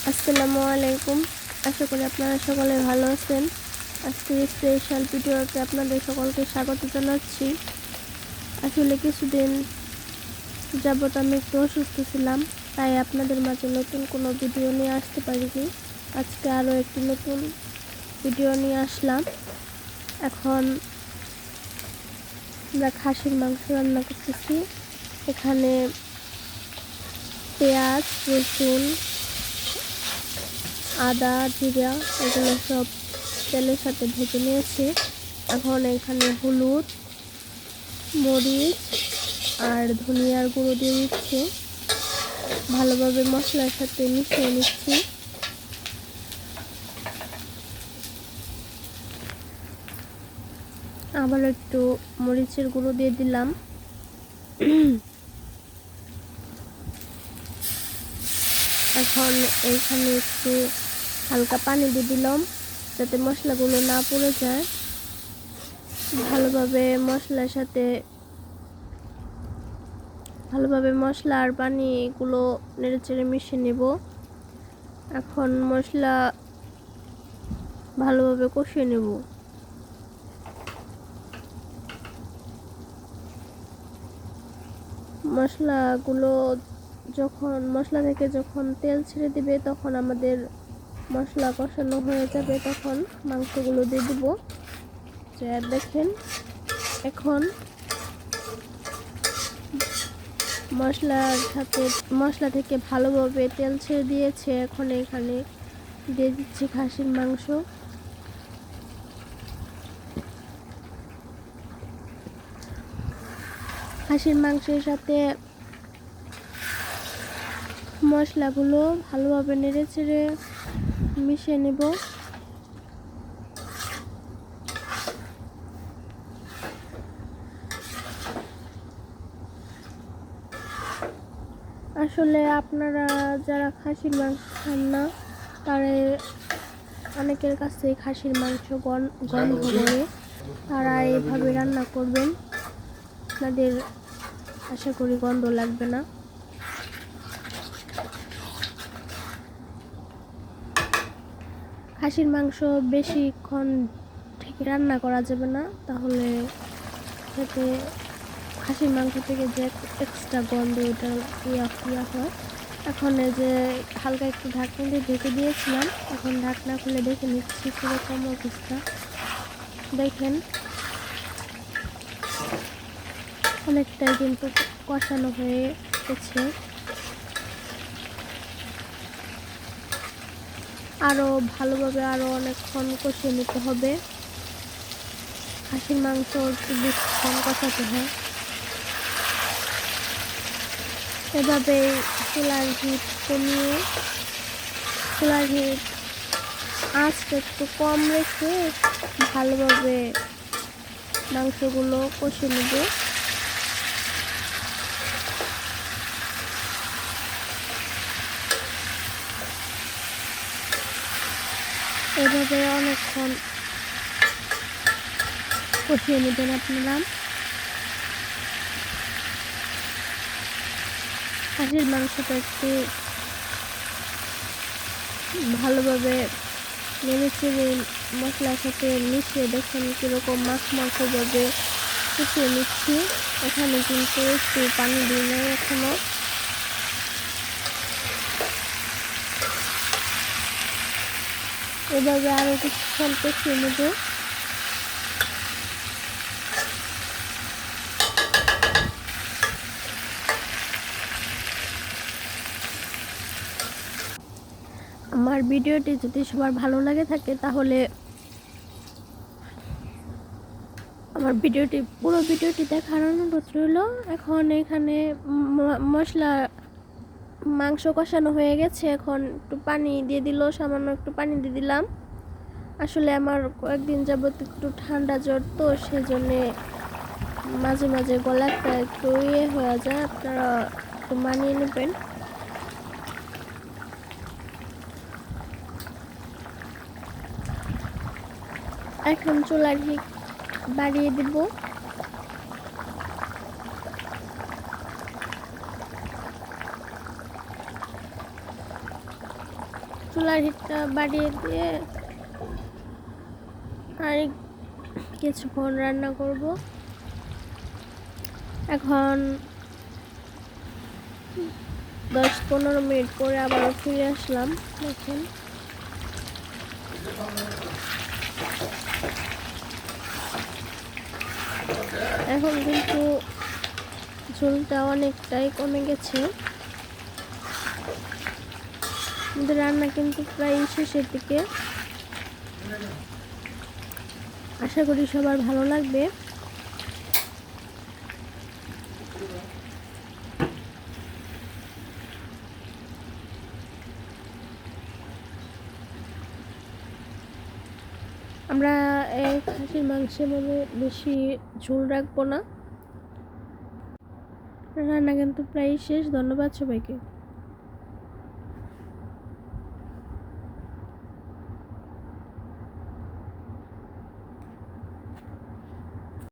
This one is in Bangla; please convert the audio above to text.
আসসালামু আলাইকুম। আশা করি আপনারা সকলে ভালো আছেন। আজকের স্পেশাল ভিডিওতে আপনাদের সকলকে স্বাগত জানাচ্ছি। আসলে কিছুদিন যাবত আমি একটু অসুস্থ ছিলাম, তাই আপনাদের মাঝে নতুন কোনো ভিডিও নিয়ে আসতে পারিনি। আজকে আরও একটি নতুন ভিডিও নিয়ে আসলাম। এখন আমরা খাসির মাংস রান্না করতেছি। এখানে পেঁয়াজ, রসুন, আদা, জিরা এগুলো সব তেলের সাথে ভেজে নিয়েছি। এখন এখানে হলুদ, মরিচ আর ধনিয়ার গুঁড়ো দিয়ে দিচ্ছি। ভালোভাবে মশলার সাথে মিশিয়ে নিচ্ছি। আবার একটু মরিচের গুঁড়ো দিয়ে দিলাম। এখন এইখানে একটু হালকা পানি দিয়ে দিলাম যাতে মশলাগুলো না পুড়ে যায়। ভালোভাবে মশলা আর পানিগুলো নেড়েচেড়ে মিশিয়ে নেব। এখন মশলা ভালোভাবে কষিয়ে নেব। মশলা থেকে যখন তেল ছেড়ে দিবে তখন আমাদের মশলা কষানো হয়ে যাবে, তখন মাংসগুলো দিয়ে দিব। দেখেন এখন মশলা থেকে ভালোভাবে তেল ছেড়ে দিয়েছে। এখন এখানে দিয়ে দিচ্ছি খাসির মাংস। খাসির মাংসের সাথে মশলাগুলো ভালোভাবে নেড়েচেড়ে মিশিয়ে নেব। আসলে আপনারা যারা খাসির মাংস খান না, তারা অনেকের কাছে খাসির মাংস গন্ধ করে, তারা এইভাবে রান্না করবেন। আপনাদের আশা করি গন্ধ লাগবে না। খাসির মাংস বেশিক্ষণ থেকে রান্না করা যাবে না, তাহলে যাতে খাসির মাংস থেকে যে এক্সট্রা গন্ধ ওটা ইয়া হয়। এখন এই যে হালকা একটু ঢাকনা দিয়ে ঢেকে দিয়েছিলাম, এখন ঢাকনা খুলে দেখে নিচ্ছি কীরকম অবস্থা। দেখেন অনেকটাই কিন্তু কষানো হয়ে গেছে। আরও ভালোভাবে অনেকক্ষণ কষিয়ে নিতে হবে। খাসির মাংস একটু বেশিক্ষণ কষাতে হয়। এভাবে চুলার হিট আঁচটা একটু কম রেখে ভালোভাবে মাংসগুলো কষে নেব। এভাবে অনেকক্ষণ কষিয়ে নেবেন আপনারা। খাসির মাংসটা একটু ভালোভাবে নেড়েচেড়ে মশলার সাথে মিশিয়ে দেখুন কীরকম মাখভাবে কষিয়ে নিচ্ছি। এখানে কিন্তু একটু পানি দিই নাই এখনো। এভাবে আরও কিছুক্ষণ কষিয়ে নেব। আমার ভিডিওটি যদি সবার ভালো লাগে থাকে, তাহলে আমার পুরো ভিডিওটি দেখার অনুরোধ রইল। এখন এখানে মাংস কষানো হয়ে গেছে। এখন একটু পানি দিয়ে সামান্য একটু পানি দিয়ে দিলাম। আসলে আমার কয়েকদিন যাবত একটু ঠান্ডা জ্বর, তো সেজন্যে মাঝে মাঝে গলাটা একটু হয়ে যায়, আপনারা একটু মানিয়ে নেবেন। এখন চুলার হিট বাড়িয়ে দেব। চুলার হিটটা বাড়িয়ে দিয়ে আর কিছুক্ষণ রান্না করব। এখন 10-15 মিনিট পরে আবারও ফিরে আসলাম। দেখেন এখন কিন্তু ঝোলটা অনেকটাই কমে গেছে। আমাদের রান্না কিন্তু প্রায় শেষের দিকে। আশা করি সবার ভালো লাগবে। আমরা খাসির মাংসের মধ্যে বেশি ঝোল রাখবো না। রান্না কিন্তু প্রায় শেষ। ধন্যবাদ সবাইকে।